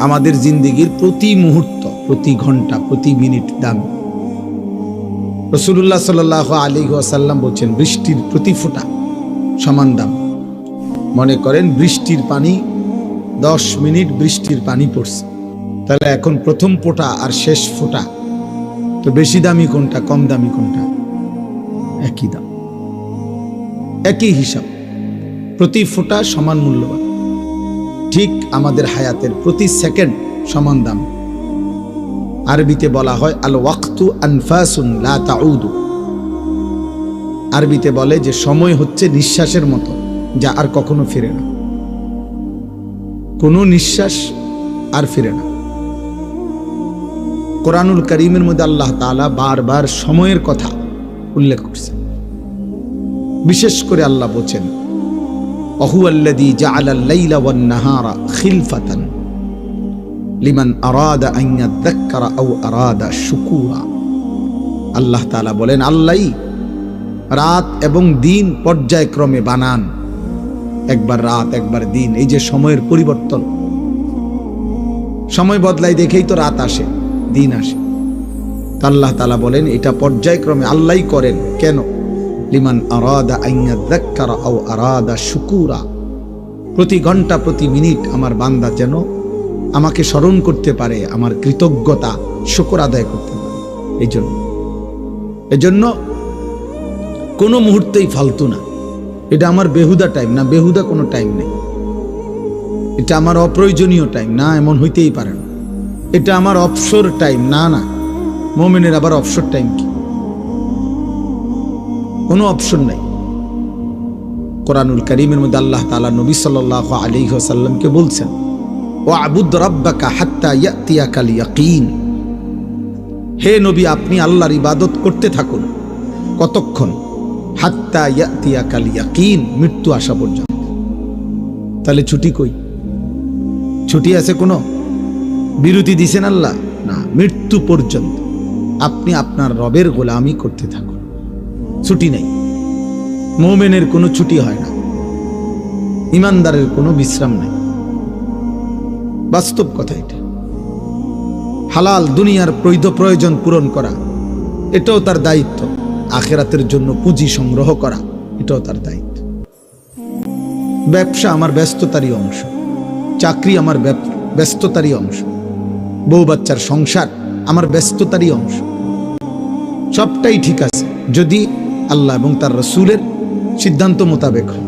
আমাদের জিন্দেগির প্রতি মুহূর্ত, প্রতি ঘন্টা, প্রতি মিনিট দামি। রাসূলুল্লাহ সাল্লাল্লাহু আলাইহি ওয়াসাল্লাম বলছেন, বৃষ্টির প্রতি ফোঁটা সমান দাম। মনে করেন বৃষ্টির পানি, 10 মিনিট বৃষ্টির পানি পড়ছে, তাহলে এখন প্রথম ফোঁটা আর শেষ ফোঁটা তো বেশি দামি কোনটা, কম দামি কোনটা? একই দাম, একই হিসাব, প্রতি ফোঁটা সমান মূল্যবান। ঠিক আমাদের হায়াতের প্রতি সেকেন্ড সমান দাম। আরবিতে বলা হয় আল ওয়াক্তু আনফাসুন লা তাউদু। আরবিতে বলে যে সময় হচ্ছে নিঃশ্বাসের মতো, যা আর কখনো ফিরে না। কোনো নিঃশ্বাস আর ফিরে না। কোরআনুল কারীমের মধ্যে আল্লাহ তাআলা বারবার সময়ের কথা উল্লেখ করছে। বিশেষ করে আল্লাহ বলেন, ওয়াহুয়াল্লাযী জাআলাল লাইলা ওয়ান নাহারা খিলফাতান লিমান আরাদা আন ইয়াযাক্কারা আও আরাদা শুকুরা। আল্লাহ তাআলা বলেন, আল্লাহই রাত এবং দিন পর্যায়ক্রমে বানান। একবার রাত, একবার দিন। এই যে সময়ের পরিবর্তন, সময় বদলায় দেখেই তো রাত আসে, দিন আসে। আল্লাহ তাআলা বলেন এটা পর্যায়ক্রমে আল্লাহই করেন। কেন? লিমান আরাদা আন ইয়াযাক্কারা আও আরাদা শুকুরা। প্রতি ঘন্টা, প্রতি মিনিট আমার বান্দা যেন আমাকে স্মরণ করতে পারে, আমার কৃতজ্ঞতা, শুকর আদায় করতে পারে। এই জন্য কোনো মুহূর্তেই ফালতু না। এটা আমার বেহুদা টাইম না, বেহুদা কোনো টাইম নেই। এটা আমার অপ্রয়োজনীয় টাইম না, এমন হইতেই পারে না। এটা আমার অবসর টাইম না, না। মুমিনের আবার অবসর টাইম কি? কোনো অপশন নাই। কোরআনুল কারীমের মধ্যে আল্লাহ তাআলা নবী সাল্লাল্লাহু আলাইহি ওয়াসাল্লামকে বলছেন, ওয়াবুদ রাব্বাকা হাত্তা ইয়াতিয়াকাল ইয়াকিন। হে নবী, আপনি আল্লাহর ইবাদত করতে থাকুন। কতক্ষণ? হাত্তা ইয়াতিয়াকাল ইয়াকিন, মৃত্যু আসা পর্যন্ত। তাহলে ছুটি কই? ছুটি আছে কোনো? বিরতি দিছেন আল্লাহ? না, মৃত্যু পর্যন্ত আপনি আপনার রবের গোলামি করতে থাকুন। ছুটি নেই। মুমিনের কোনো ছুটি হয় না, ইমানদারের কোনো বিশ্রাম নাই। বাস্তব কথা এটা। হালাল দুনিয়ার প্রয়োজন পূরণ করা, এটাও তার দায়িত্ব। আখিরাতের জন্য পুঁজি সংগ্রহ করা, এটাও তার দায়িত্ব। ব্যবসা আমার ব্যস্ততারই অংশ, চাকরি আমার ব্যস্ততারই অংশ, বউ বাচ্চার সংসার আমার ব্যস্ততারই অংশ। সবটাই ঠিক আছে যদি আল্লাহ এবং তার রাসূলের সিদ্ধান্ত মোতাবেক হয়।